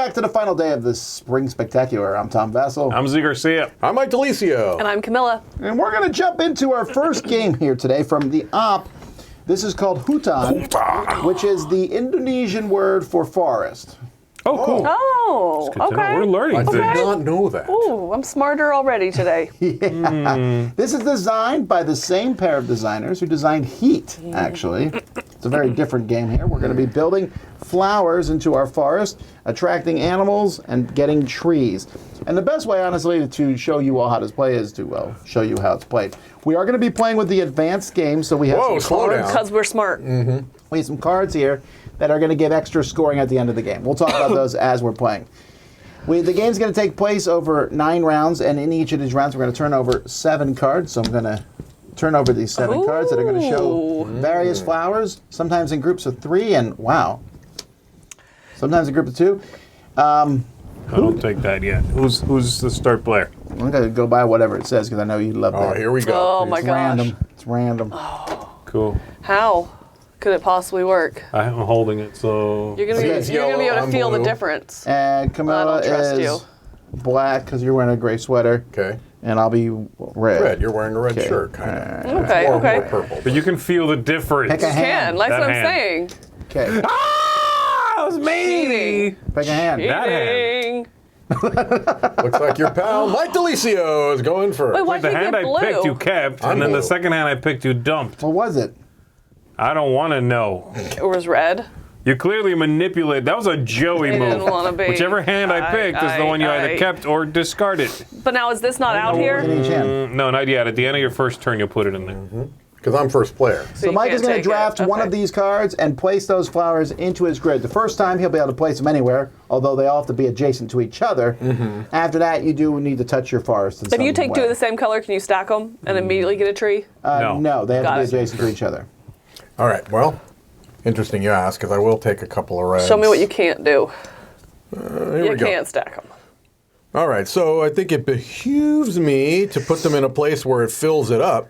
back to the final day of this Spring Spectacular. I'm Tom Vassell. I'm Z Garcia. I'm Mike DeLisio. And I'm Camilla. And we're going to jump into our first game here today from the op. This is called Hutan, which is the Indonesian word for forest. Oh, cool. Oh, Good to know. okay. We're learning I did things. not know that. Ooh, I'm smarter already today. This is designed by the same pair of designers who designed Heat, actually. It's a very different game here. We're going to be building flowers into our forest, attracting animals, and getting trees. And the best way, honestly, to show you all how this play is to, well, show you how it's played. We are going to be playing with the advanced game, so we have Whoa, some slow cards. down. Because we're smart. We have some cards here that are going to give extra scoring at the end of the game. We'll talk about those as we're playing. The game's going to take place over 9 rounds, and in each of these rounds, we're going to turn over 7 cards. So I'm going to turn over these 7 cards that are going to show various flowers, sometimes in groups of 3, and wow, sometimes in groups of 2. I don't take that yet. Who's the start player? I'm going to go by whatever it says because I know you love that. Oh, here we go. Oh my It's gosh. random. It's random. Cool. How could it possibly work? I'm holding it, so... You're gonna be, It's you're gonna be yellow, able to feel the blue. difference. And Camilla I don't trust is you. black because you're wearing a gray sweater. Okay. And I'll be red. Red. You're wearing a red Okay. shirt, kind of. Okay, okay. More purple. But you can feel the difference. Pick a You hand. can, that's That what I'm hand. saying. Okay. Ah! That was me! Cheating. Pick a hand. That hand. Cheating. Looks like your pal Mike DeLisio is going first. Wait, why The can't hand you I get blue? picked, you kept, I'm and then the blue. second hand I picked, you dumped. What was it? I don't want to know. It was red. You clearly manipulate. That was a Joey I move. didn't wanna be. Whichever hand I picked is the one you either kept or discarded. But now is this not out In here? each hand. No, not yet. At the end of your first turn, you'll put it in there. Because I'm first player. So you Mike can't is going to take it. draft one Okay. of these cards and place those flowers into his grid. The first time he'll be able to place them anywhere, although they all have to be adjacent to each other. After that, you do need to touch your forest in If you some take way. 2 of the same color, can you stack them and immediately get a tree? No. No, they have Got to be it. adjacent to each other. All right. Well, interesting you ask, because I will take a couple of reds. Show me what you can't do. Here You we go. can't stack them. All right. So I think it behooves me to put them in a place where it fills it up.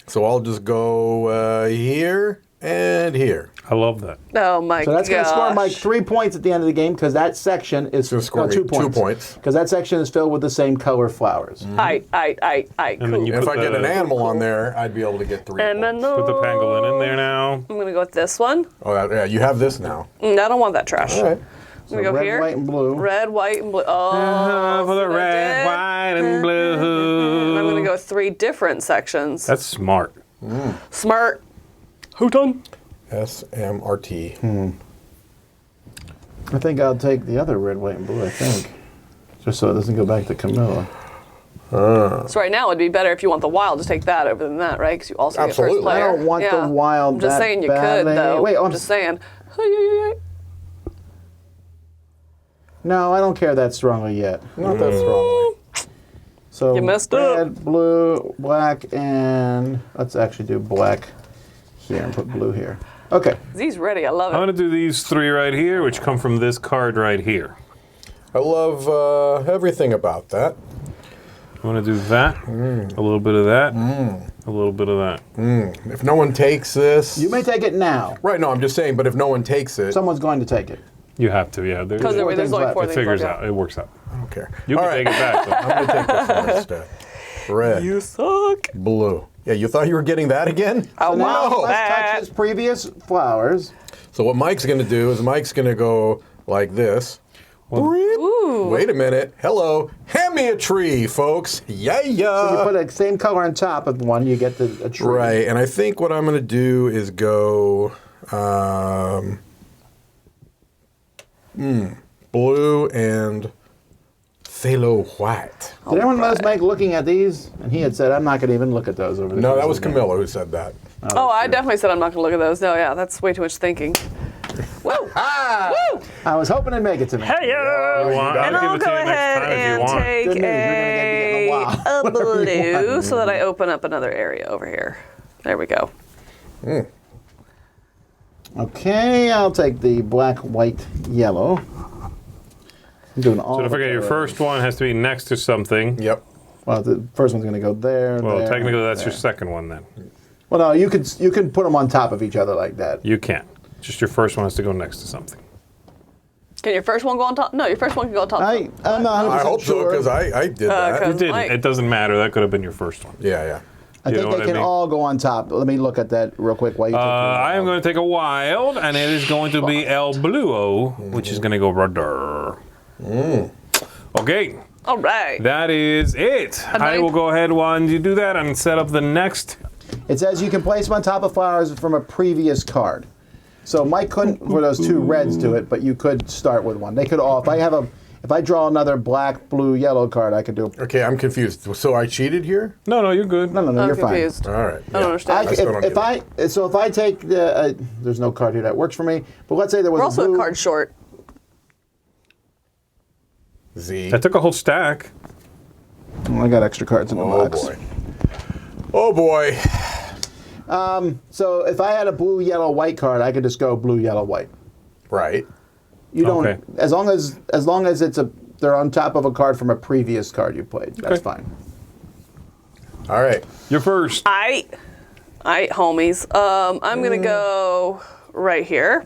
So I'll just go here and here. I love that. Oh my So that's going to score gosh. Mike 3 points at the end of the game because that section is gonna score me 2 2 points. points. Because that section is filled with the same color flowers. I, And then you If put I get the- an animal on there, I'd be able to get 3 And points. then Put the pangolin in there now. I'm going to go with this one. Oh, yeah, you have this now. I don't want that trash. All right. I'm going to go red, here. white, and blue. Red, white, and blue. Oh, For the see what I red, did? white, and blue. And I'm going to go 3 different sections. That's smart. Smart. Hutan. SMRT. I think I'll take the other red, white, and blue, I think. Just so it doesn't go back to Camilla. So right now it'd be better if you want the wild to take that over than that, right? Because you also get Absolutely. first player. I don't want the wild I'm just that saying you badly. could, though. Wait, I'm just saying. No, I don't care that strongly yet. Not that strongly. So You messed red, up. blue, black, and let's actually do black here and put blue here. Okay. Z's ready. I love I'm it. going to do these 3 right here, which come from this card right here. I love everything about that. I'm going to do that, a little bit of that, a little bit of that. If no one takes this... You may take it now. Right, no, I'm just saying, but if no one takes it... Someone's going to take it. You have to, yeah. Because Four there's things only left. 4 It things figures left, out. It works out. I don't care. You All can right. take it back, though. I'm going to take this one instead. Red. You suck. Blue. Yeah, you thought you were getting that again? I Now want let's touch that. his previous flowers. So what Mike's going to do is Mike's going to go like this. Ooh. Wait a minute. Hello. Hand me a tree, folks. Yeah, You yeah. put a same color on top of one, you get a tree. Right, and I think what I'm going to do is go blue and phthalo white. Did anyone let us make looking at these? And he had said, I'm not going to even look at those over the No, course that was of the game." Camilla who said that. Oh, I definitely said I'm not going to look at those. No, yeah, that's way too much thinking. Woo! Woo! I was hoping it'd make it to me. Hey, You want? And I'll I'll give it go to you next ahead time if you and want. take Good news, you're gonna get me in a while. a blue so that I open up another area over here. There we go. Okay, I'll take the black, white, yellow. I'm doing all So don't the forget, your colors. first one has to be next to something. Yep. Well, the first one's going to go there. Well, there, technically, that's there. your second one then. Well, no, you can put them on top of each other like that. You can't. Just your first one has to go next to something. Can your first one go on top? No, your first one can go on top. I'm not 100% I hope so, sure. because I did that. okay. You didn't. Like- It doesn't matter. That could have been your first one. Yeah. I You think know they what I can mean? all go on top. Let me look at that real quick while you take your I am going to take a wild, and it is going to be El Bluo, which is going to go right there. Okay, All right. that is it. I will go ahead while you do that and set up the next. It says you can place them on top of flowers from a previous card. So Mike couldn't for those two reds do it, but you could start with one. They could all. If I draw another black, blue, yellow card, I could do. Okay, I'm confused. So I cheated here? No, you're good. No, I'm you're confused. All right. I don't understand. I still don't get it. If I take the, there's no card here that works for me. But let's say there was We're also a blue. a card short. Z. I took a whole stack. Oh, I got extra cards in the Oh box. boy. Oh boy. So if I had a blue, yellow, white card, I could just go blue, yellow, white. Right. You don't. Okay. As long as they're on top of a card from a previous card you played. That's fine. All right. You're first. I homies. I'm gonna go right here.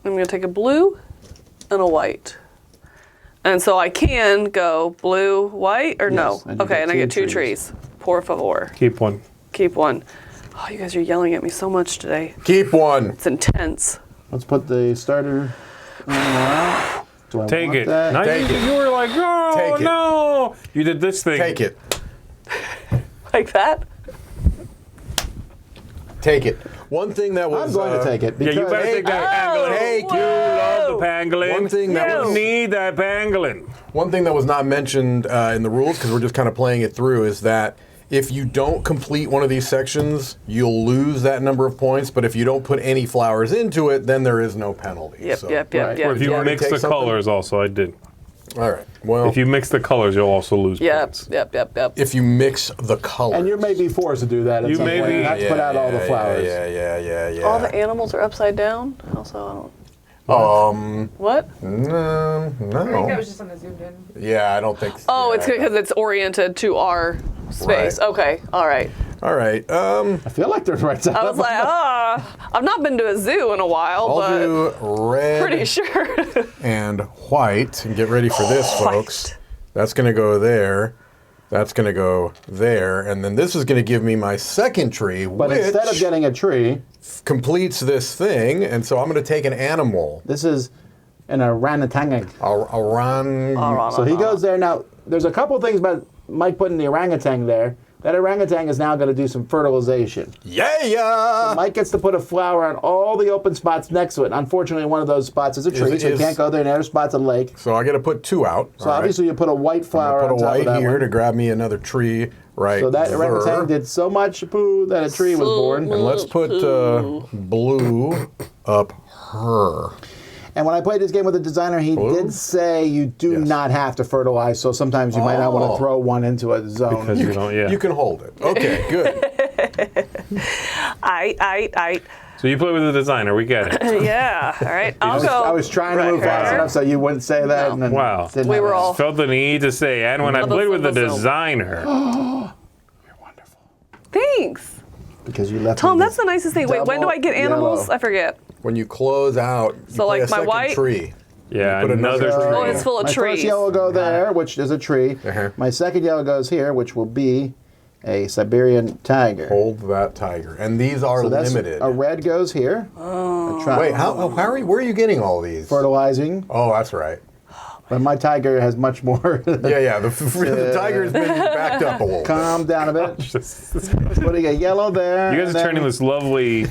I'm gonna take a blue and a white. And so I can go blue, white, or no? Yes, and you Okay, get and I two get two trees. trees. Por favor. Keep one. Keep one. Oh, you guys are yelling at me so much today. Keep one. It's intense. Let's put the starter. Out. Do I Take want it. that? Now Take it. you were like, no, Take it. no. You did this thing. Take it. Like that? Take it. One thing that was. I'm going to take it Yeah, because you better take that pangolin. Take You it. love the pangolin. One thing that you was- need that pangolin. One thing that was not mentioned in the rules, because we're just kind of playing it through, is that if you don't complete one of these sections, you'll lose that number of points. But if you don't put any flowers into it, then there is no penalty. Yep, So- yep. Right. Or if you already mix take the something? colors, also, I did. All right. Well, If you mix the colors, you'll also lose Yep, points. yep. if you mix the colors. and you may be forced to do that. At You some may point. be- You have to put out all the flowers. Yeah. All the animals are upside down. Also, I don't. What? No. I think that was just on the zoomed in. Yeah, I don't think. Oh, yeah, it's because it's oriented to our space. Right. Okay, all right. All right. I feel like they're right side I was up. like, I've not been to a zoo in a while, I'll but do red pretty sure. and white, and get ready for this, folks. That's going to go there. That's going to go there, and then this is going to give me my second tree, But which instead of getting a tree, completes this thing. And so I'm going to take an animal, this is an orangutan. a So he goes there. Now, there's a couple things about Mike putting the orangutan there. That orangutan is now going to do some fertilization. Yeah. Mike gets to put a flower on all the open spots next to it. Unfortunately, one of those spots is a tree, so you can't go there. And the other spot's a lake. So I got to put two out. So obviously you put a white flower put a on top of white that here one. to grab me another tree right So that there. orangutan did so much poo that a tree was born. And let's put blue up her. And when I played this game with the designer, he did say you do Yes. not have to fertilize. So sometimes you might not want Oh. to throw one into a zone. Because you don't, yeah. You can hold it. Okay, good. So you play with the designer. We get it. Yeah, all right. I'll go. I was trying to right move fast here. enough so you wouldn't say that. And then Wow. didn't We have were it. all- Felt the need to say, and when I played with the designer. You're wonderful. Thanks. Because you left Tom, me that's the nicest thing. Wait, when do I get double animals? yellow. I forget. When you close out, you So, play like, a my second white- tree. Yeah, put another another tree. Oh, tree. it's full of My trees. first yellow will go there, which is a tree. Uh-huh. My second yellow goes here, which will be a Siberian tiger. Hold that tiger. And these are So that's limited. a red goes here. Wait, where are you getting all these? Fertilizing. Oh, that's right. But my tiger has much more. Yeah. The tiger's been backed up a little bit. Calm down a bit. Putting a yellow there. You guys and are then- turning this lovely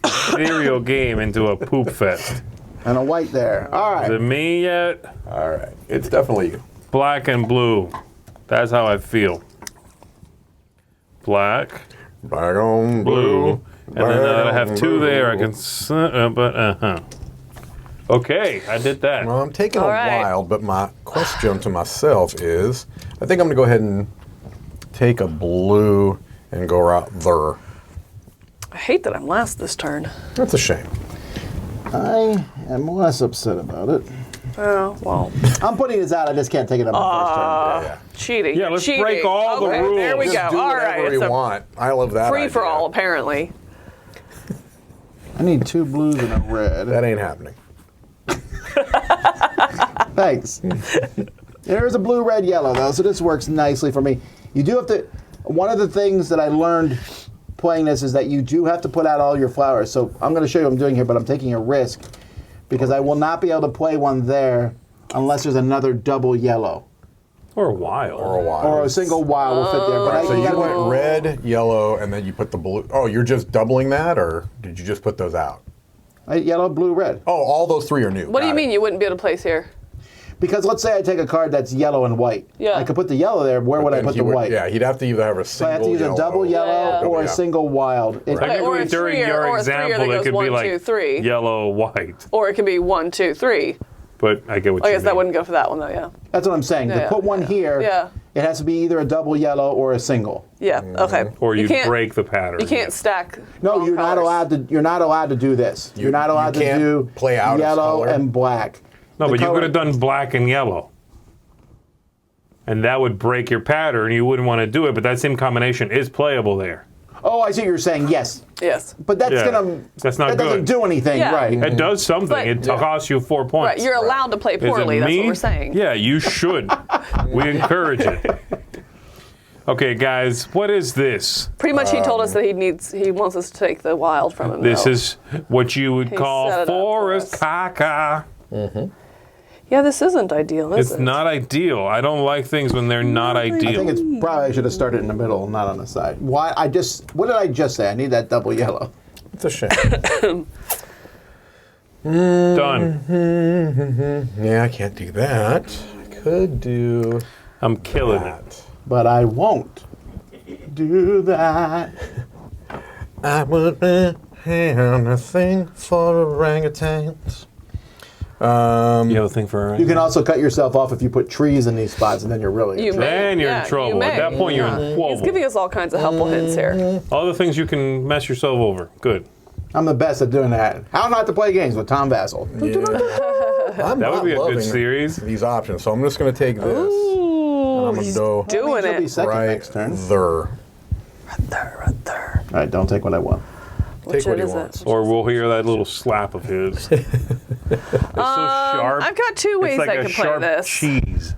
cereal game into a poop fest. And a white there. All Is it right. me yet? All right. It's definitely you. Black and blue. That's how I feel. Black, Black on blue, blue. and then I have two there. I can, Okay, I did that. Well, I'm taking All a right. while, but my question to myself is, I think I'm going to go ahead and take a blue and go right there. I hate that I'm last this turn. That's a shame. I am less upset about it. Oh, well. I'm putting this out. I just can't take it on my Yeah. Cheating. Yeah, let's Cheating. break all the Okay, rules. There we Just go. do All whatever right. you It's a want. I love that free for idea. all, apparently. first turn. I need two blues and a red. That ain't happening. Thanks. There's a blue, red, yellow, though, so this works nicely for me. You do have to... One of the things that I learned playing this is that you do have to put out all your flowers. So I'm going to show you what I'm doing here, but I'm taking a risk because I will not be able to play one there unless there's another double yellow. Or a wild. Or a single wild will fit there. But So you you gotta went red, yellow, and then you put the blue. Oh, you're just doubling that, or did you just put those out? Yellow, blue, red. Oh, all those three are new. What do you Got mean it. you wouldn't be able to place here? Because let's say I take a card that's yellow and white. Yeah. I could put the yellow there. Where would I Then put he the would- white? Yeah, he'd have to either have a So I single have to use a double yellow Yeah. or a Yeah. single wild. It- Okay. or a During three or- your or a three or example, that it goes could be 1, like 2, 3. yellow, white. Or it can be 1, 2, 3. But I get what I you guess mean. that wouldn't go for that one though. Yeah. That's what I'm saying. Yeah, to put one here, Yeah. it has to be either a double yellow or a single. Yeah. Okay. Or you can't break the pattern. You can't stack. No, wrong you're not colors. allowed to. You're not allowed to do this. You're not allowed to can't do play out its yellow color? and black. No, The but you color- could have done black and yellow. And that would break your pattern. You wouldn't want to do it, but that same combination is playable there. Oh, I see what you're saying. Yes, Yes. but that's Yeah. gonna. That's not that doesn't good. do anything, Yeah. right? It does something. But- It costs you 4 points. Right. You're allowed to play Is it poorly. That's me? what we're saying. Yeah, you should. We encourage it. Okay, guys, what is this? Pretty much, he told us that he wants us to take the wild from him. This though. is what you would He call set it up for forest us. caca. Yeah, this isn't ideal, is It's it? not ideal. I don't like things when they're not I think ideal. it's probably I should have started in the middle, not on the side. Why? What did I just say? I need that double yellow. It's a shame. Done. Yeah, I can't do that. I could do I'm killing it. that. But I won't do that. I would have a thing for orangutans. You have a thing for You can also cut yourself off if you put trees in these spots, and then you're really. You in trouble. may. Then you're Yeah, in you trouble. At may. that point, you're in He's trouble. giving us all kinds of helpful hints here. All the things you can mess yourself over. Good. I'm the best at doing that. How not to play games with Tom Vassell. I'm That would not be a good loving series. These options, so I'm just going to take this. Ooh, I'm gonna he's go doing You'll be it. second right next turn. there. Right there. All right, don't take what I want. Which what he is wants. it? Or we'll hear that little slap of his. It's so sharp. I've got two ways it's like I a can play sharp this. cheese.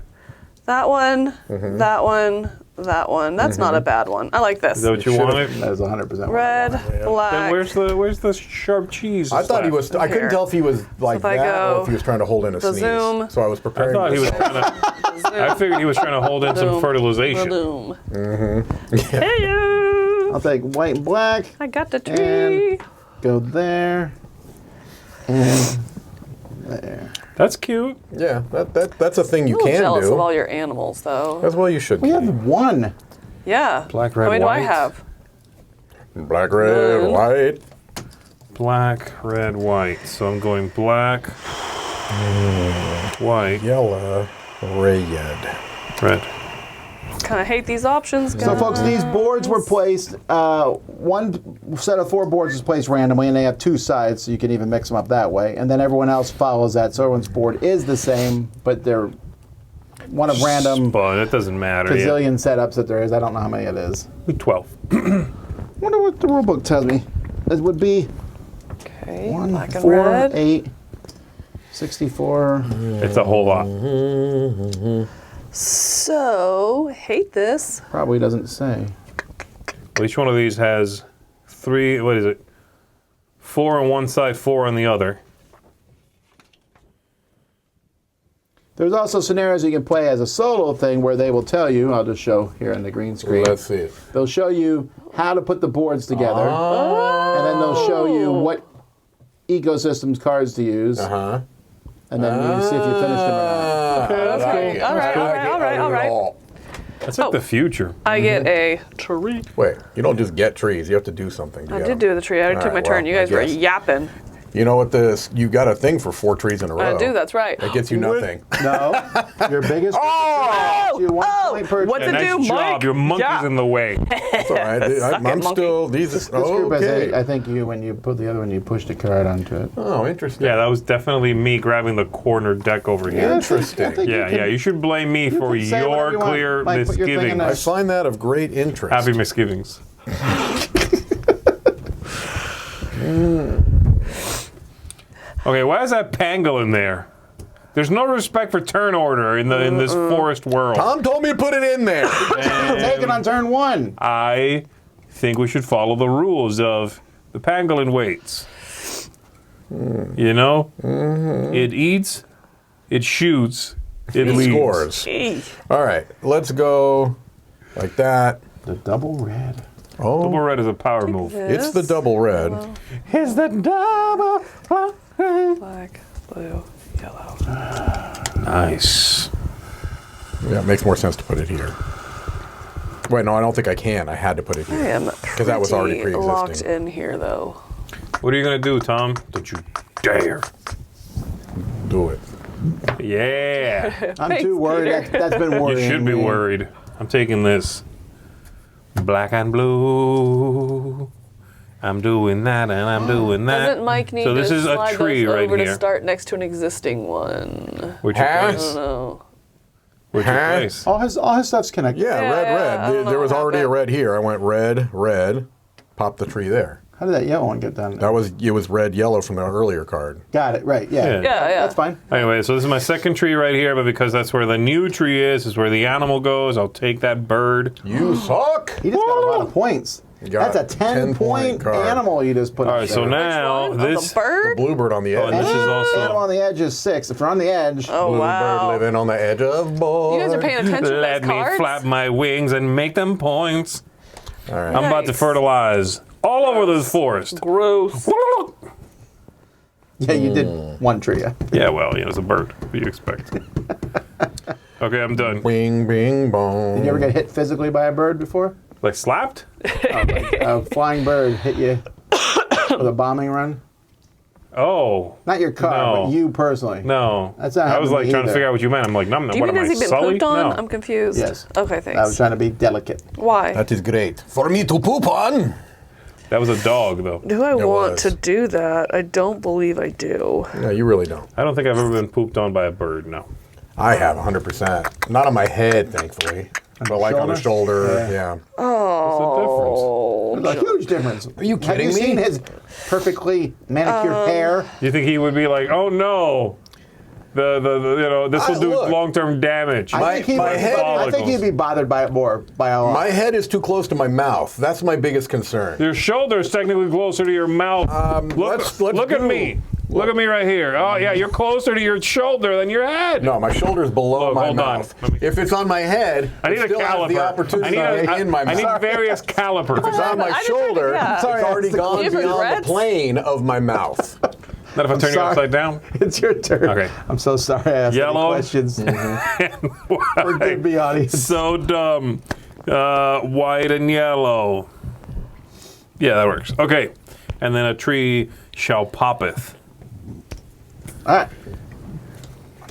That one, that one, that one. That's not a bad one. I like this. Is that what you should've- wanted? That is 100% what I Red, want. Then black. where's the sharp cheese? I thought he slap? was. I couldn't Here. tell if he was like if I that or go if he was trying to hold in a the sneeze. zoom. So I was I preparing. thought he was myself. trying to. I figured he was trying to hold in some Boom. fertilization. Boom. Mm-hmm. Hey, I'll take white and black, I got the tree. And- go there, and there. That's cute. Yeah, that's a thing you I'm a little can jealous do. of all your animals, though. As well, you should. We be. have one. Yeah. Black, red, How many do I white. have? Black, red, One. white. Black, red, white. So I'm going black, white, Yellow, red. red. Kind of hate these options, guys. So, folks, these boards were placed. One set of 4 boards is placed randomly, and they have 2 sides, so you can even mix them up that way. And then everyone else follows that. So everyone's board is the same, but they're one of random But it doesn't matter. Yeah. gazillion setups that there is. I don't know how many it is. 12. Wonder what the rule book tells me. It would be Okay, 1, black and 4, red. 8, 64. It's a whole lot. So, hate this. Probably doesn't say. Each one of these has 3. What is it? 4 on one side, 4 on the other. There's also scenarios you can play as a solo thing where they will tell you, I'll just show here on the green screen. Let's see it. They'll show you how to put the boards together, and then they'll show you what ecosystems cards to use, Huh? and then you see if you finished them or not. Okay, that's cool. All right, all right. That's like the future. I get a tree. Wait, you don't just get trees. You have to do something. I did do the tree. I already took my turn. You guys were yapping. You know what this? You got a thing for 4 trees in a row. I do, that's right. That gets you nothing. No, your biggest. You 1 point per. What's it Nice do, job. Mike? Your monkey's Yeah. in the way. That's all right. I'm monkey. still these. This group has Okay. 8. I think you, when you put the other one, you pushed a card onto it. Oh, interesting. Yeah, that was definitely me grabbing the corner deck over here. Interesting. I think you Yeah, can- yeah. You should blame me for can say whatever your you want. clear Like, put your thing in misgivings. I there. find that of great interest. Happy misgivings. Okay, why is that Pangle in there? There's no respect for turn order in this forest world. Tom told me to put it in there. Take it on turn 1. I think we should follow the rules of the pangolin waits. You know? It eats, it shoots, it He leaves. scores. Hey. All right, let's go like that. The double red. Oh, Double red is a power move. it's the double red. It's the double Black, blue, yellow. Nice. Yeah, it makes more sense to put it here. Wait, no, I don't think I can. I had to put it I here. am Because that was already pretty locked pre-existing. in here, though. What are you going to do, Tom? Don't you dare. Do it. Yeah. I'm Thanks, too worried. Peter. That's been You worrying should be me. worried. I'm taking this. Black and blue. I'm doing that and I'm doing that. Doesn't Mike need so this to is a slide tree those right over here. to start next to an existing one? Where'd you Huh? place? No. Where'd you Huh? place? All his stuff's connected. Yeah, Yeah, red, I red. don't know There was what already a happened. red here. I went red, red. Pop the tree there. How did that yellow one get done? It was red, yellow from the earlier card. Got it. Right. Yeah. Yeah. Yeah, yeah. That's fine. Anyway, so this is my second tree right here, but because that's where the new tree is where the animal goes, I'll take that bird. You suck. He just got a lot of points. You got That's a 10 10-point point card. animal you just put All up right, there. so now One? Oh, this the bird? Bluebird on the edge. and this is also Animal on the edge is 6. If you're on the edge, Oh, Bluebird wow. living on the edge of board. You guys are paying attention to let those me cards? flap my wings and make them points. All right. I'm about to Nice. fertilize all over this forest. Gross. yeah, you did one tree. Yeah. Yeah, well, it's a bird. What do you expect? Okay, I'm done. Bing, bing, bong. Did you ever get hit physically by a bird before? Like slapped? A flying bird hit you with a bombing run? Oh, Not your car, No. but you personally. no. That's not I was happened to like me trying to either. figure out what you meant. I'm like, no, Do you what mean am I, has he been Sully? pooped on? No. I'm confused. Yes. Okay, I was thanks. trying to be delicate. Why? That is great. For me to poop on. That was a dog, though. Do I want was. to do that? I don't believe I do. No, you really don't. I don't think I've ever been pooped on by a bird, no. I have 100%. Not on my head, thankfully. But like on the shoulder, yeah. Oh. There's a huge difference. Are you kidding Have you me? seen his perfectly manicured hair? You think he would be like, oh no, this will do look. long-term damage. I think he'd be bothered by it more by a lot. My head is too close to my mouth. That's my biggest concern. Your shoulder's technically closer to your mouth. let's look at do- me. Look at me right here. Oh, yeah, you're closer to your shoulder than your head. No, my shoulder's below Look, my hold on. mouth. Let me- If it's on my head, I need it a still has caliper. the opportunity in my I mouth. need various calipers. If it's on my I just shoulder, yeah. Sorry, it's already that's the gone different beyond threads. the plane of my mouth. Not if I turn you sorry. upside down. It's your turn. Okay. I'm so sorry I asked Yellow. any questions. Forgive me, audience. So dumb. White and yellow. Yeah, that works. Okay. And then a tree shall poppeth. All right.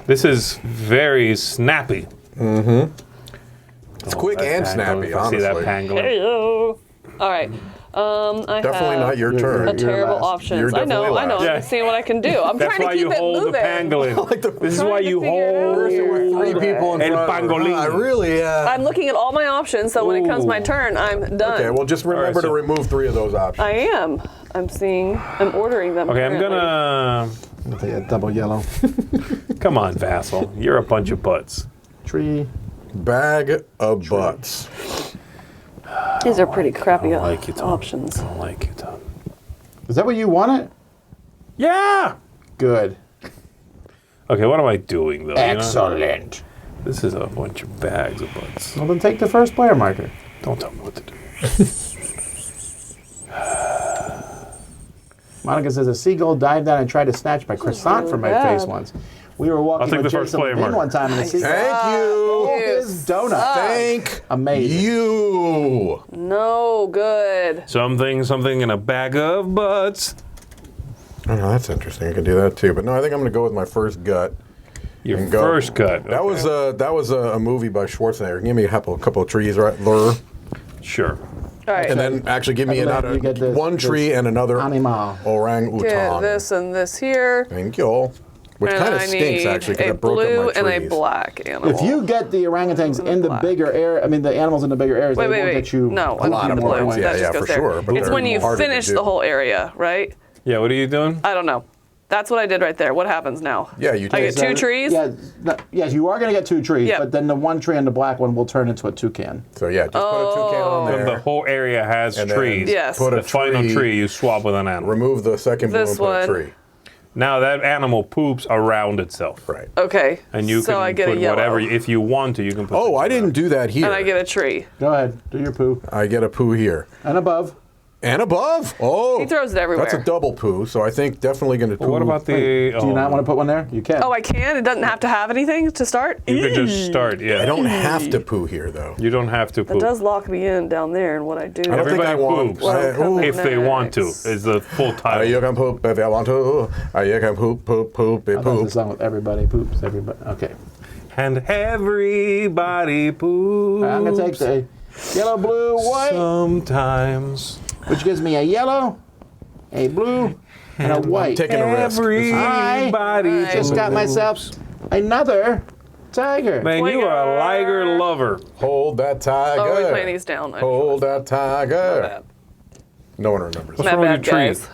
This is very snappy. It's quick and snappy, If I see that honestly. pangolin. Hello. All right. I Definitely have not your You're- turn. a terrible last. options. You're I know. definitely I'm last. seeing what I can do. I'm That's trying why to keep you it hold moving. the pangolin. This is Trying why to you figure it out. hold. There were three people in El front of her. pangolin. I really, I'm looking at all my options, so when it comes my Ooh. turn, I'm done. Okay, well, just remember All right, so- to remove 3 of those options. I am. I'm ordering them. Okay, I'm currently. gonna. I'll take a double yellow. Come on, Vassal. You're a bunch of butts. Tree. Bag of butts. These are pretty crappy like you, Tom. options. I don't like you, Tom. Is that what you wanted? Yeah. Good. Okay, what am I doing though? you know? Excellent. This is a bunch of bags of butts. Well, then take the first player marker. Don't tell me what to do. Monica says a seagull dived down and tried to snatch my croissant really from my bad. face once. We were walking I'll take with the first Jason player Levine marker. one time, and the seagull Thank stole you. his donut. Thank Amazing. you. No good. Something in a bag of butts. Oh, no, that's interesting. I could do that too. But no, I think I'm going to go with my first gut. Your And go. first cut. That was a movie by Schwarzenegger. Give me a couple of trees, right? Lure. Sure. All right. And then actually give me And then another you get this- one tree this and another animal. orangutan. Get this and this here. Thank you. Which And kind of I stinks need actually because a it broke blue up my and a trees. black animal. If you get the orangutans in the Black. bigger area, I mean the animals in the bigger areas, wait, they wait, will wait. get you No, a I lot want the more blue. points. Yeah, That yeah, just goes for there. sure, but It's they're when you harder to finish do. the whole area, right? Yeah, what are you doing? I don't know. That's what I did right there. What happens now? Yeah, you I did. get 2 trees. Yeah, yes, you are going to get 2 trees, Yep. but then the 1 tree and the black one will turn into a toucan. So yeah, just put a toucan on Then there. the whole area has and then trees. Yes. Put a The final tree you swap with an animal. Remove the second blue This and put a one. tree. Now that animal poops around itself. Right. Okay. And you so can I get put a yellow. whatever, if you want to, you can put. Oh, things I didn't around. do that here. And I get a tree. Go ahead, do your poo. I get a poo here. And above. And above. Oh. He throws it everywhere. That's a double poo, so I think definitely going to poo. Well, what about the? Do you not want to put one there? You can. Oh, I can? It doesn't have to have anything to start? You could just start. Yeah. I don't have to poo here, though. You don't have to It poop. does lock me in down there and what I do. I don't think I Everybody want. poops. Ooh. If they want to, Next. is the full title. You can poop if you want to. You can poop, poop, poop, I thought poop. the song with everybody poops. Everybody. Okay. And everybody poops. I'm gonna take the yellow, blue, white, Sometimes. which gives me a yellow, a blue, and a white. Taking a risk. Everybody Just got myself another tiger. Man, you are a liger lover. Hold that tiger. Oh, we're playing these down. Hold that tiger. bad. No one remembers. What's My wrong with bad, your tree? guys.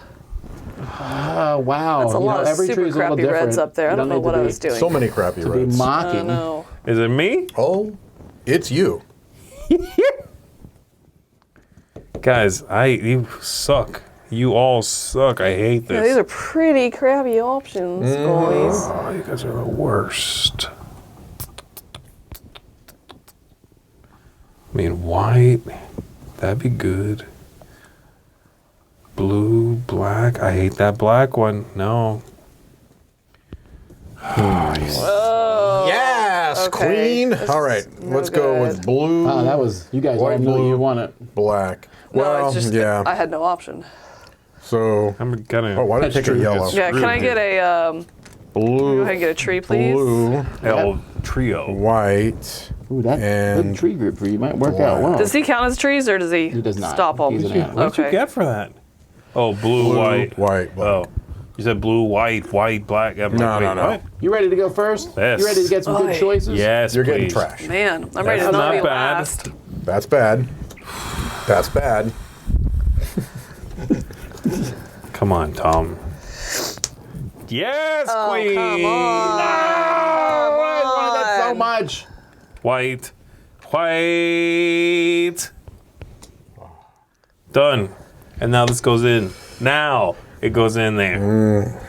Oh wow! That's a lot of every super tree is a little crappy different. reds up there. I You don't know need to what I be- was doing. So many crappy To be reds. I mocking. don't know. Is it me? Oh, it's you. Guys, you suck. You all suck. I hate Yeah, these this. are pretty crappy options, boys. Oh, you guys are the worst. I mean, white, that'd be good. Blue, black, I hate that black one. No. Yes, okay. queen. This All right, is no let's go with good. blue, Oh, that was you guys all White, knew blue. you won it. black. No, Well, it's just yeah. I had no option. So, I'm gonna. oh, why did I take a yellow? Yeah, can I get a go Blue, ahead and get a tree, please? blue, El Trio. white. Ooh, that And good tree group for you might work out well. Does he count as trees or does he, He does not. stop them? He's an animal. What'd you Okay. get for that? Oh, blue, white. white, black. Oh, you said blue, white, black. I'm No, like, no, wait, no. what? You ready to go first? Yes. You ready to get some good Aye. choices? Yes, You're getting please. trash. Man, I'm ready to That's not not be bad. last. That's bad. That's bad. Come on, Tom. Yes, Oh, queen. come on. Oh, I wanted that so on. much. White, white. Done. And now this goes in. Now it goes in there.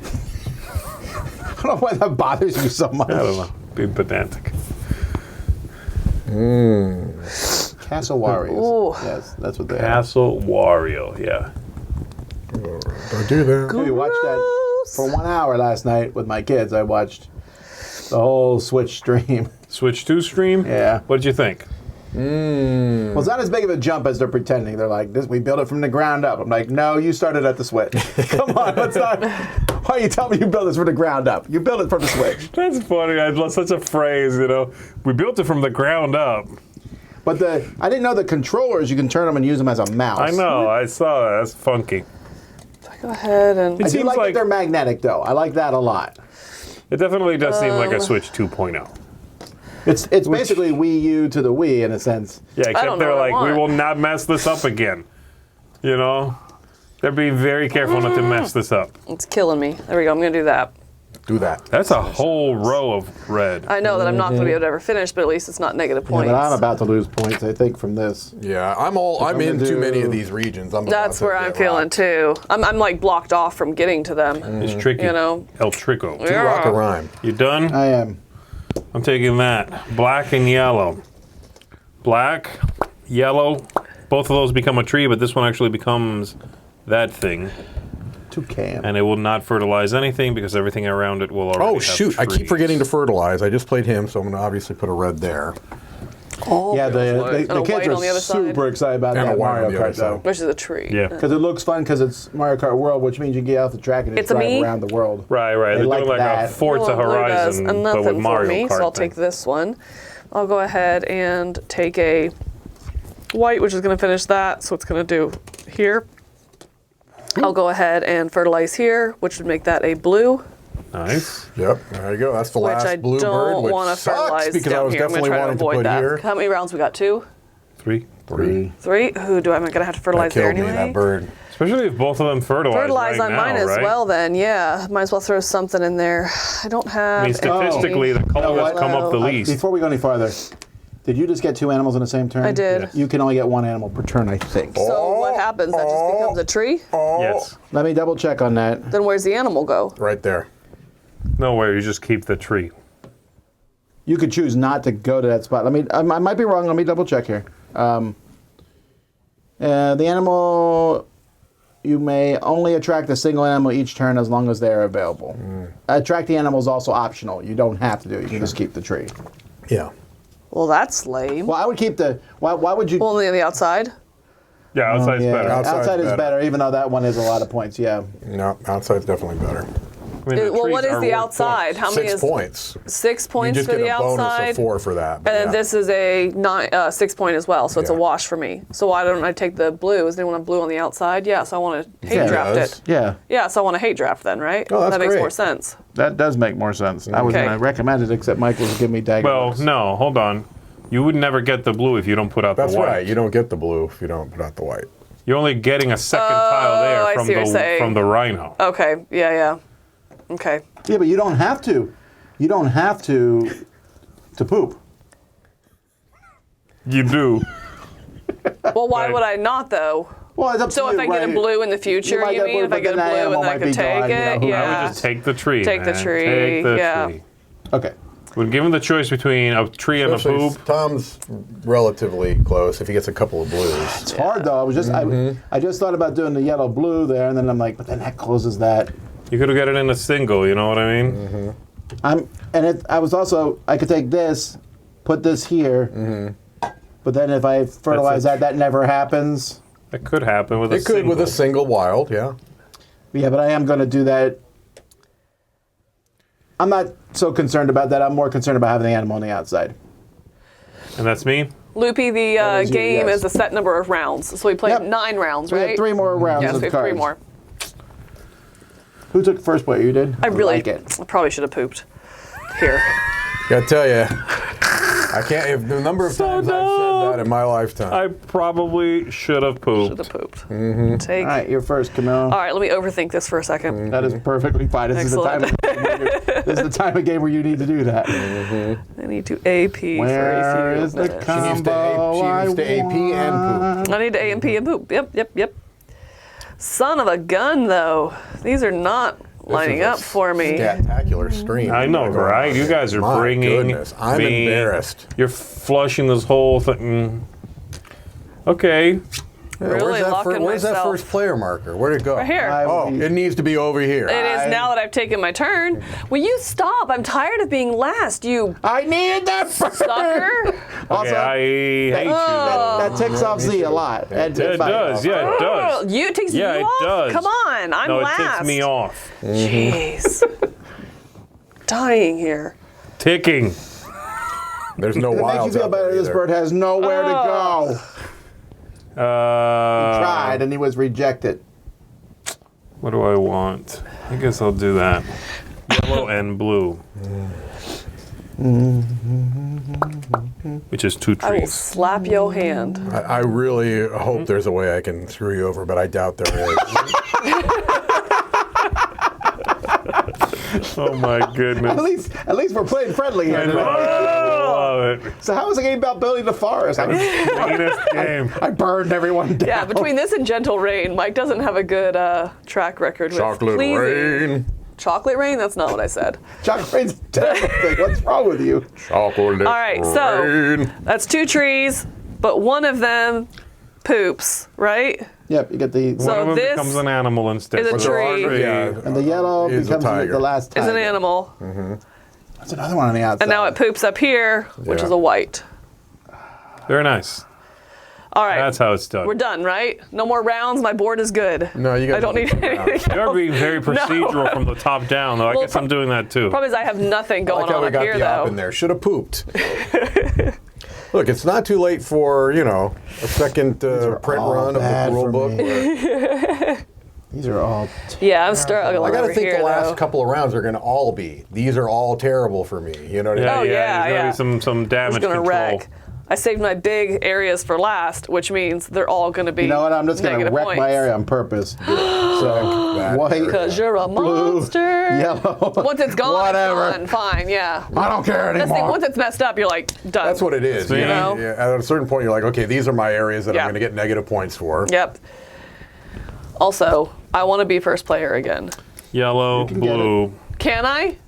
I don't know why that bothers you so much. I don't know. Be pedantic. Castle Warriors. Ooh. Yes, that's what they are. Castle Wario, yeah. Don't do that. We watched that for 1 hour last night with my kids. I watched the whole Switch stream. Switch 2 stream? Yeah. What did you think? Well, it's not as big of a jump as they're pretending. They're like, "This, we built it from the ground up." I'm like, "No, you started at the Switch. Come on, let's not. Why are you telling me you built this from the ground up? You built it from the Switch." That's funny. I love such a phrase, you know. We built it from the ground up. But I didn't know the controllers. You can turn them and use them as a mouse. I know. I saw that. That's funky. Go ahead and I do seems like like- that they're magnetic, though. I like that a lot. It definitely does seem like a Switch 2.0. It's basically Wii U to the Wii in a sense. Yeah, don't except know they're what I like, we want. will not mess this up again. You know? They're being very careful not to mess this up. it's killing me. There we go. I'm gonna do that. Do that. That's a whole row of red. I know that I'm not gonna be able to ever finish, but at least it's not negative Yeah, points. but I'm about to lose points, I think, from this. Yeah, I'm I'm in gonna too many do- of these regions. I'm That's about where to I'm get feeling rocked. too. I'm like blocked off from getting to them. It's tricky. You know? El Trico. You rock a rhyme. You done? I am. I'm taking that. Black and yellow. Black, yellow. Both of those become a tree, but this one actually becomes that thing. Toucan. And it will not fertilize anything because everything around it will already Oh, have shoot. I keep trees. forgetting to fertilize. I just played him, so I'm going to obviously put a red there. Oh, Yeah, the and a kids white are on the other super side, excited about And a that white on Mario the other Kart, though. side. which is a tree. Yeah. Because it looks fun because it's Mario Kart World, which means you get off the track and It's just a drive me? around the world. Right. They They're like doing like a that. Forza Blue does Horizon, but nothing with Mario for me, Kart. so I'll thing. take this one. I'll go ahead and take a white, which is going to finish that, so it's going to do here. I'll go ahead and fertilize here, which would make that a blue, Nice. Yep, there you go. That's the which last I blue bird, don't which want to sucks fertilize because I down was here. I'm going definitely to try to wanting to avoid put that. here. How many rounds we got? 2? 3. 3. 3. Ooh, am I gonna have to fertilize there Killed me, anyway? that bird. Especially if both of them fertilize On now, mine as right? well. Then might as well throw something in there. I don't have. I mean, statistically, the colors come up the least. Before we go any farther, did you just get 2 animals in the same turn? I did. Yes. You can only get 1 animal per turn, I think. So what happens? That just becomes a tree? Yes. Let me double check on that. Then where's the animal go? Right there. No way. You just keep the tree. You could choose not to go to that spot. I might be wrong. Let me double check here. The animal, you may only attract a single animal each turn as long as they are available. Attracting animal is also optional. You don't have to do it. You can just keep the tree. Yeah. Well, that's lame. Well, I would keep the. Why would you? Only on the outside? Yeah, outside's yeah, better. outside is better, even though that one is a lot of points. Yeah. No, outside's definitely better. I mean, the Well, trees what is are the worth outside? points. How many 6 is points. 6 You points just for get the a bonus outside? of 4 for that. And but then yeah. this is a 6 point as well, so it's a Yeah. wash for me. So why don't I take the blue? Is anyone want blue on the outside? Yeah, so I want to hate Yeah, it draft does. it. Yeah. Yeah, so I want to hate draft then, right? Oh, that's that makes great. more sense. That does make more sense. I was Okay. going to recommend it, except Mike was giving me dagger. Well, looks. no, hold on. You would never get the blue if you don't put out That's the white. right. You don't get the blue if you don't put out the white. You're only getting a second tile I there see what you're saying. from the rhino. Okay, yeah. Okay. Yeah, but you don't have to. You don't have to poop. You do. Well, why Right. would I not, though? Well, it's up So to if you, I get a right? blue in the future, might you get mean? blue, If I but get a then that blue and animal then I might could be take gone, you know, it? who Yeah. I would just take the tree. Take the man. tree, Take the yeah. tree. Okay. When given the choice between a tree and a Especially poop, Tom's relatively close if he gets a couple of blues. It's hard though. I was just I just thought about doing the yellow blue there, and then I'm like, but then that closes that. you could have got it in a single. You know what I mean? I could take this, put this here, but then if I fertilize That's that never happens. That could happen with a It could single. with a single wild, yeah. Yeah, but I am going to do that. I'm not so concerned about that. I'm more concerned about having the animal on the outside. And that's me. Loopy, the is you, game yes. is a set number of rounds. So we played Yep. 9 rounds, We right? have 3 more rounds Yes, of we have cards. 3 more. Who took first play? You did? I really like it. I probably should have pooped. Here. Gotta tell you, I can't. If the number of times I've said that in my lifetime. I probably should have pooped. Should have pooped. Take. All right, you're first, Camille. All right, let me overthink this for a second. That is perfectly fine. This is the time. This is the time of game where you need to do that. I need to AP Where for a few is the minutes. She needs to AP and poop. I need to AP and poop. Yep. Son of a gun, though. These are not lining up for me. Spectacular stream. I know, Going right? on You here. guys are My bringing. Goodness, I'm me- embarrassed. You're flushing this whole thing. Okay. Really locking Where's that myself. first player marker? Where'd it go? Right here. Oh, it needs to be over here. It is now that I've taken my turn. Will you stop? I'm tired of being last, you I needed that first. sucker. Also, Okay, I hate you. that ticks off Z a lot. And It does, yeah, it does. You it takes Yeah, you it off? does. Come on, I'm No, last. it ticks me off. Jeez. Dying here. Ticking. There's no It makes you wilds feel out better. there This either. bird has nowhere to go. Tried and he was rejected. What do I want? I guess I'll do that. Yellow and blue. Which is 2 I will trees. slap your hand. I really hope there's a way I can screw you over, but I doubt there is. Oh my goodness. At least we're playing friendly here. I love it. So how was the game about building the forest? Cleanest game. I burned everyone down. Yeah, between this and Gentle Rain, Mike doesn't have a good track record with Chocolate pleasing. rain. Chocolate rain? That's not what I said. Chocolate rain's a terrible thing. What's wrong with you? Chocolate All right, so rain. that's 2 trees, but one of them poops, right? Yep, you get the So One of them this becomes an animal instead. is a But there are tree. three. Yeah. and the yellow Is a becomes tiger. the last Is tiger. an animal. That's another one on the outside. And now it poops up here, which Yeah. is a white. Very nice. All right. That's how it's done. We're done, right? No more rounds. My board is good. No, you got I don't need nothing anything else. You're being very procedural from the top down, though. I Well, guess I'm doing that too. Problem is I have nothing I going like how on we up got here, the op though. in there. Should have pooped. Look, it's not too late for, a second print all run of bad the rule for book. me. where- These are all. Yeah, I'm struggling I got over to think here, the last though. couple of rounds are going to all be. These are all terrible for me. You know what I Yeah, mean? Oh, yeah, There's yeah. gonna be some It's damage gonna control. wreck. I saved my big areas for last, which means they're all going to be You know what? I'm just going to negative wreck points. my area on purpose. So, white, Because you're a blue, monster. yellow. Once it's gone, whatever. it's gone. Fine, yeah. I don't care That's the thing, anymore. once it's messed up, you're like, done. That's what it is. You know? Yeah, at a certain point, you're like, okay, these are my areas that Yeah. I'm going to get negative points for. Yep. Also, I want to be first player again. Yellow, can get blue. Can I?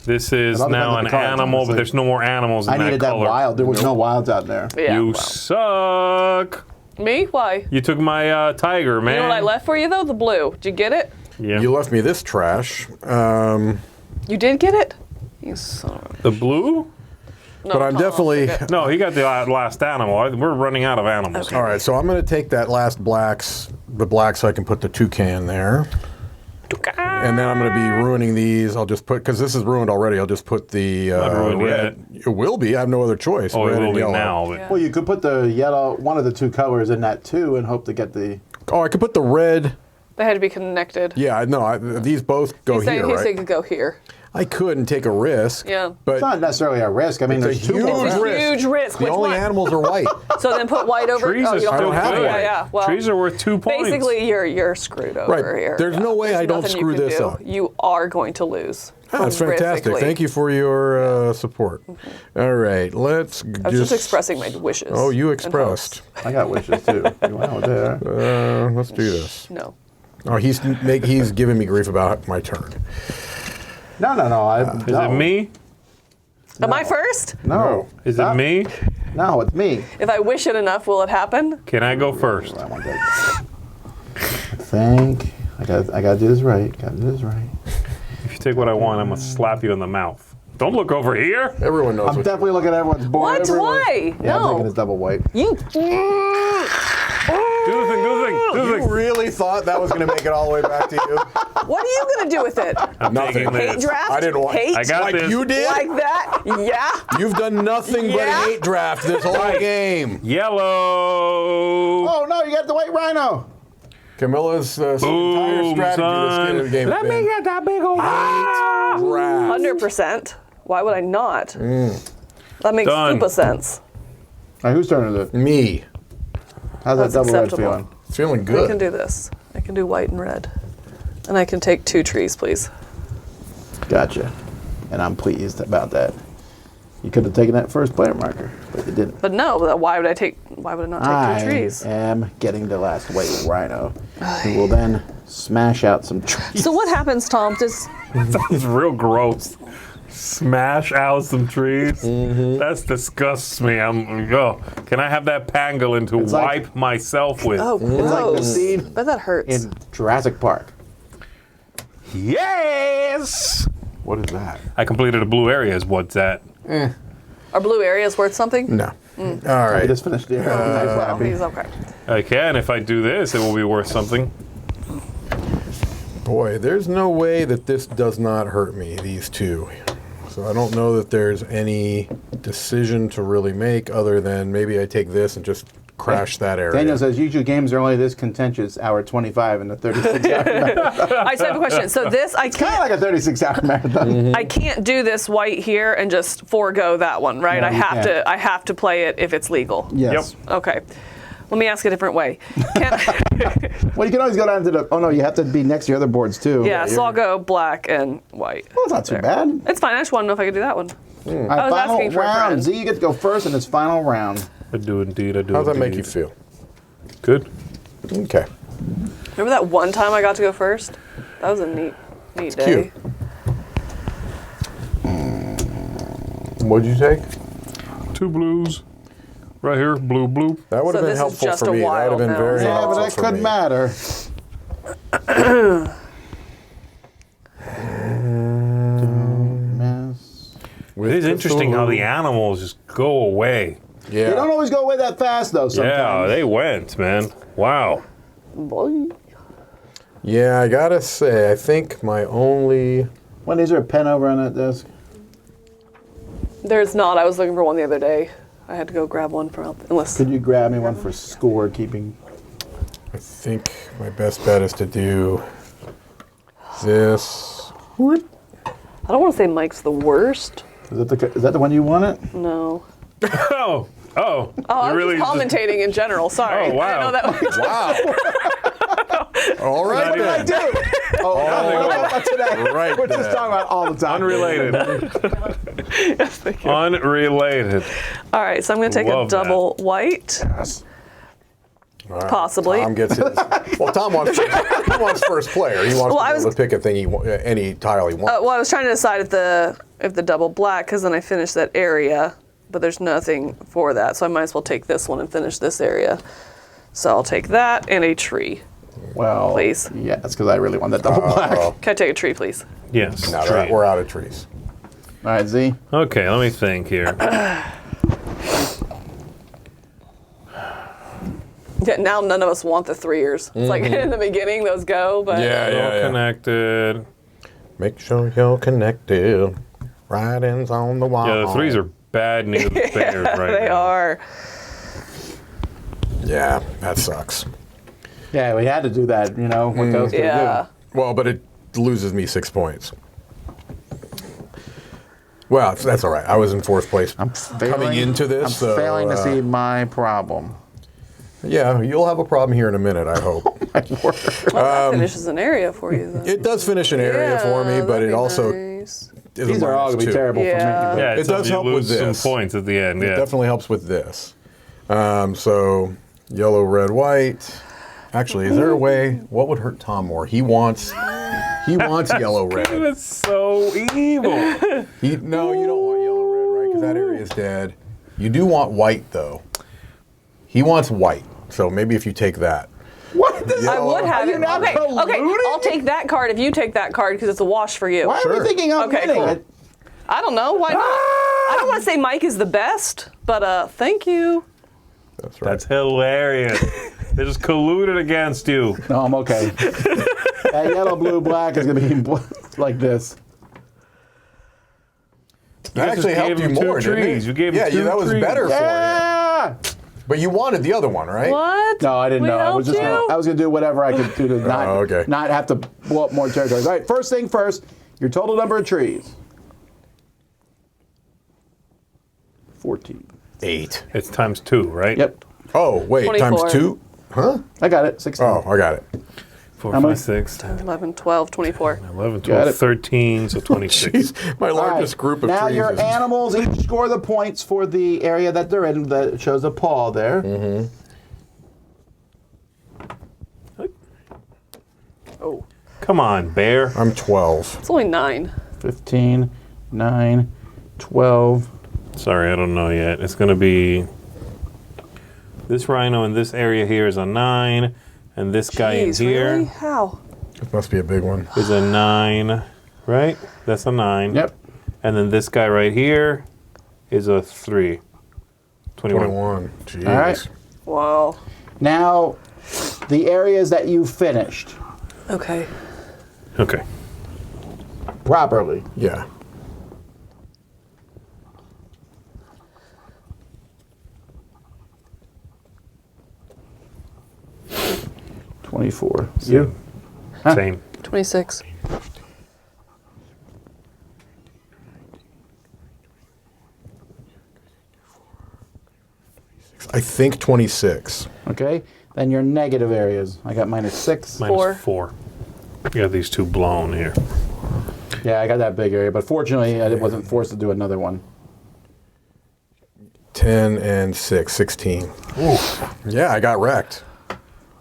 This is It all depends now on an the cards, animal, honestly. but there's no more animals in I that needed that color. wild. There was no wilds out there. Yeah. You well. suck. Me? Why? You took my tiger, man. You know what I left for you, though? The blue. Did you get it? Yeah. You left me this trash, You did get it? You son of a... The blue? No, but I'm Tom, definitely... okay. No, he got the last animal. We're running out of animals. All right, so I'm going to take that last the black so I can put the toucan there. And then I'm going to be ruining these. I'll just put, because this is ruined already, I'll just put the Not ruined red. It will be. I have no other choice. Oh, red it will and be yellow. now. But Yeah. Well, you could put the yellow, one of the two colors in that too, and hope to get the. Oh, I could put the red. They had to be connected. Yeah, no, these both go He's saying here, he right? said it could go here. I could and take a risk. Yeah. But It's not necessarily a risk. I mean, It's there's a two huge more. It's a risk. huge risk. the Which only one? animals are white. So then put white over. trees oh, are you don't still have good. white. Yeah. Well, Trees are worth 2 points. basically, you're screwed over Right. here. There's no way I don't nothing you screw can this do. up. You are going to lose. Ah, that's fantastic. horrifically. Thank you for your support. All right, let's I was just expressing my wishes. Oh, you and expressed. I got wishes too. You went out there. Let's do this. hopes. No. Oh, he's giving me grief about my turn. No. Is it me? Am I first? No. Is Stop. it me? No, it's me. If I wish it enough, will it happen? Can I go first? I want that. I think I got to do this right. Got to do this right. If you take what I want, I'm going to slap you in the mouth. Don't look over here. Everyone knows I'm what definitely looking at everyone's board. What? Why? Yeah, I'm No. thinking it's double white. You. Do the thing, do the thing, do the You thing. really thought that was going to make it all the way back to you? What are you gonna do with it? I'm Nothing. taking Hate this. draft? I didn't want- Hate? I got Like this. you did? Like that? Yeah. You've done nothing but Yeah? hate draft this whole game. Yellow. Oh no, you got the white rhino. Camilla's entire Boom, strategy this son. game Let has me been get that big old hate draft. 100%. Why would I not? That makes Done. super sense. All right, whose turn is it? Me. How's That's that double red acceptable. feeling? It's feeling I can good. do this. I can do white and red. And I can take 2 trees, please. Gotcha. And I'm pleased about that. You could have taken that first player marker, but you didn't. But no, why would I not take 2 trees? I am getting the last white rhino, who will then smash out some trees. So what happens, Tom? Does Sounds real gross. Smash out some trees. That disgusts me. Can I have that pangolin to It's like- wipe myself with? oh, It's like the gross. scene But that hurts. in Jurassic Park. Yes. What is that? I completed a blue area. Is what's that? Are blue areas worth something? No. All I right. just finished the Well, he's okay. I can. If I do this, it will be worth something. Boy, there's no way that this does not hurt me, these two. So I don't know that there's any decision to really make other than maybe I take this and just crash that area. Daniel says usually games are only this contentious, hour 25 in the 36-hour marathon. I just have a question. So this, I Kind of can't. like a 36-hour marathon. I can't do this white here and just forego that one, right? No, I you have can't. to. I have to play it if it's legal. Yes. Okay. Let me ask a different way. Can Well, you can always go down to the. Oh no, you have to be next to your other boards too. yeah, so I'll go black and white. Well, it's not too There. bad. It's fine. I just want to know if I could do that one. All I right, was final asking for a round. friend. Z, you get to go first in this final round. I do indeed. I do. How does that make indeed. you feel? Good. Okay. Remember that one time I got to go first? That was a neat day. cute. What'd you take? 2 blues. Right here. Blue, blue. That would have So been this is helpful just for a me. That would have wild been now. very Yeah, helpful but that for couldn't me. matter. Mess. With It is interesting how the Cthulhu. animals just go away. Yeah. They don't always go away that fast though. Yeah, Sometimes. they went, man. Wow. Yeah, I gotta say, I think my only. When is there a pen over on that desk? There's not. I was looking for one the other day. I had to go grab one from out. Unless Could you grab me one for scorekeeping? I think my best bet is to do this. Whoop. I don't want to say Mike's the worst. Is that the one you wanted? No. Oh. Oh, I was just commentating in general. Sorry. Oh, wow. I didn't know that. Wow. All right, Not even- I then. do. Oh, not today. Right We're just there. talking about all the time. Unrelated. Yes, thank you. Unrelated. All right, so I'm going to take Love a double white. Yes. All right, Possibly. Tom gets his. Well, Tom wants first player. He wants Well, to be able to pick a thing any tile he wants. Well, I was trying to decide if the double black, because then I finished that area, but there's nothing for that, so I might as well take this one and finish this area. So I'll take that and a tree. Well, Please. Yeah, that's because I really want that double black. Can I take a tree, please? Yes. No, tree. we're out of trees. All right, Z. Okay, let me think here. Yeah, now none of us want the 3-ers. It's like in the beginning, those go, but All connected. Make sure you're connected. Writings on the wall. Yeah, the 3s are bad news bears right they now. are. Yeah, that sucks. Yeah, we had to do that, you know, what those Yeah. Well, but it loses me 6 points. Well, that's all right. I was in 4th place coming into this. I'm so, failing to see my problem. Yeah, you'll have a problem here in a minute, I hope. Well, that finishes an area for you, then. It does finish an area for me, but that'd it be also nice. is These a are all going to be -2. terrible Yeah. for me. Yeah, It does you help with lose this. some points at the end. It Yeah. definitely helps with this. So, yellow, red, white. Actually, is there a way? What would hurt Tom more? He wants yellow, red. That's so evil. No, you don't want yellow, red, right? Because that area is dead. You do want white, though. He wants white. So maybe if you take that. What? This I would have Are you it. not Okay, colluding? I'll take that card if you take that card because it's a wash for you. Why are Sure. we thinking I'm Okay, winning cool. it? I don't know. Why not? I don't want to say Mike is the best, but thank you. That's right. That's hilarious. They just colluded against you. No, I'm okay. That yellow, blue, black is going to be like this. That actually just helped gave you him two more, didn't trees. it? You gave him yeah, two that was trees. better for you. Yeah! But you wanted the other one, right? What? No, I didn't We know. I was helped just you? I was going to do whatever I could do to okay. not have to blow up more territories. All right, first thing first, your total number of trees. 14. 8. It's times 2, right? Yep. Oh, wait, 24. times 2? Huh? I got it. 16. Oh, I got it. 4, How many? 5, 6, 10, 11, 12, 24. 11, Got 12, it. 13, so 26. Jeez, my All right, largest group of now trees your is... animals each score the points for the area that they're in. That shows a paw there. Mm-hmm. Oh, Come on, bear. I'm 12. it's only 9. 15, 9, 12. Sorry, I don't know yet. It's going to be... This rhino in this area here is a 9, and this guy in Jeez, here really? How? It must be a big one. is a 9, right? That's a 9. Yep. And then this guy right here is a 3. 21. 21. Jeez. All right. Wow. Now, the areas that you finished Okay. Okay. properly. Yeah. $24. You? Same. 26. I think 26. Okay. Then your negative areas. I got -6. Minus 4. You got these two blown here. Yeah, I got that big area, but fortunately, I wasn't forced to do another one. 10 and 6. 16. Yeah, I got wrecked.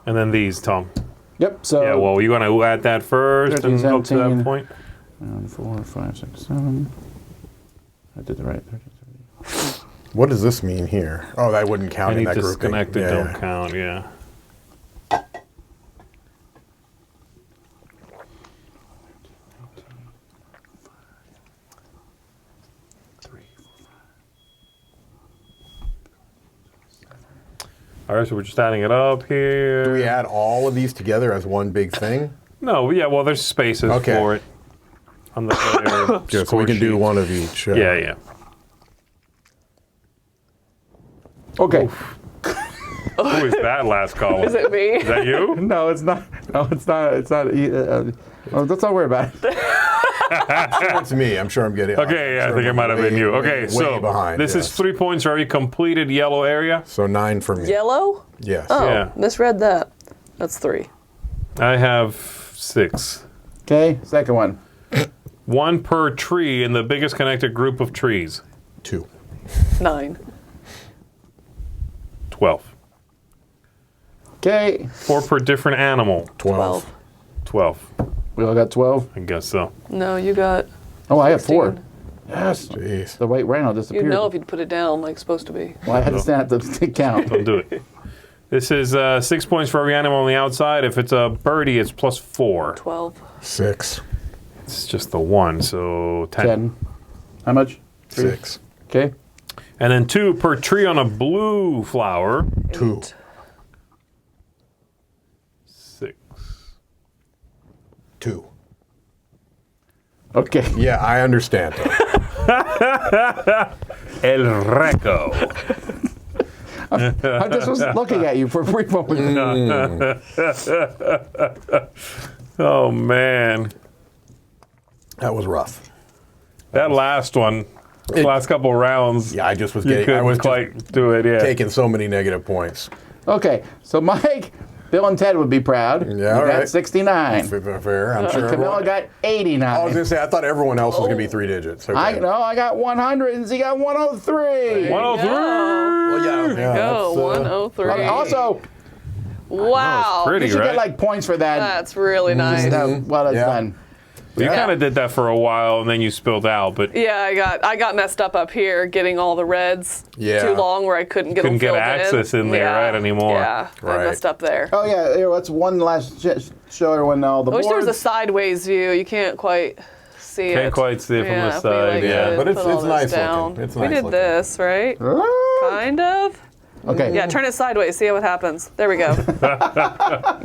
And then these, Tom. Yep. So Yeah, well, you want to add that first 13, and go to 17. that point? 4, 5, 6, 7. I did the right. 13, 17. What does this mean here? Oh, that wouldn't count in Any that grouping. disconnected Yeah, don't yeah. count, yeah. All right, so we're just adding it up here. Do we add all of these together as one big thing? No, yeah, well, there's spaces Okay. for it on the player Good, so score we can do sheet. one of each. Yeah, yeah. Okay. Who is that last column? Is it me? Is that you? No, it's not. No, it's not. It's not. Let's not worry about it. It's me. I'm sure I'm getting. Okay, yeah, I think it might have been you. Okay, so behind, this is 3 points for every completed yellow area. So 9 for me. Yellow? Yes. Oh, Yeah. misread that. That's 3. I have 6. Okay, second one. 1 per tree in the biggest connected group of trees. 2. 9. 12. Okay, 4 per different animal. 12. 12. we all got 12. I guess so. No, you got. Oh, I have 4. 16. Yes. Jeez. The white rhino disappeared. You'd know if you'd put it down like it's supposed to be. Well, I had to stand up to count. Don't do it. This is 6 points for every animal on the outside. If it's a birdie, it's plus 4. 12. 6. It's just the 1, so 10. 10. How much? 6. Okay. And then 2 per tree on a blue flower. 2. 8. 6. 2. Okay. Yeah, I understand. El Reco. I just was looking at you for a brief moment. Oh, man. That was rough. That last one, last couple rounds, Yeah, I just was you getting. I couldn't was quite do it, yeah. taking so many negative points. Okay, so Mike, Bill and Ted would be proud. Yeah, You all got right. 69. Fair. I'm sure. Camilla everyone- got I was 89. gonna say I thought everyone else was gonna be 3 digits. Okay. I got 100 and Z got 103. 103. Well, yeah. Go, that's, 103. Also, Wow. pretty. you should right? get like points for that. That's really nice. Well, that's Yeah. done. You kind of did that for a while, and then you spilled out, but Yeah, I got messed up here getting all the reds Yeah. too long where I couldn't get Couldn't them get filled access in there, right, anymore. Yeah, I Right. messed up there. Oh yeah, here, let's one last show everyone all the I wish there was a boards. sideways view. You can't quite see it. Can't quite see it from the if we, side, yeah. could But it's- put all it's this nice down. looking. It's we nice did looking. this, right? Kind of. Okay. Yeah, turn it sideways. See what happens. There we go. You can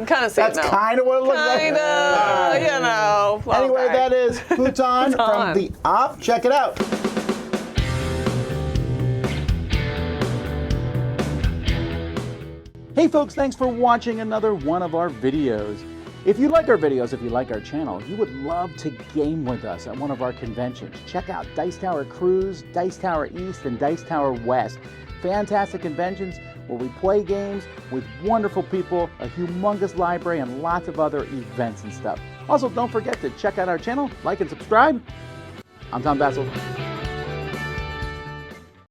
kind of see That's it now. kind of what it looks like. Kind of, you know. Anyway, okay. that is Hutan from Hutan. the Op. Check it out. Hey folks, thanks for watching another one of our videos. If you like our videos, if you like our channel, you would love to game with us at one of our conventions. Check out Dice Tower Cruise, Dice Tower East, and Dice Tower West. Fantastic conventions where we play games with wonderful people, a humongous library, and lots of other events and stuff. Also, don't forget to check out our channel, like and subscribe. I'm Tom Bassel.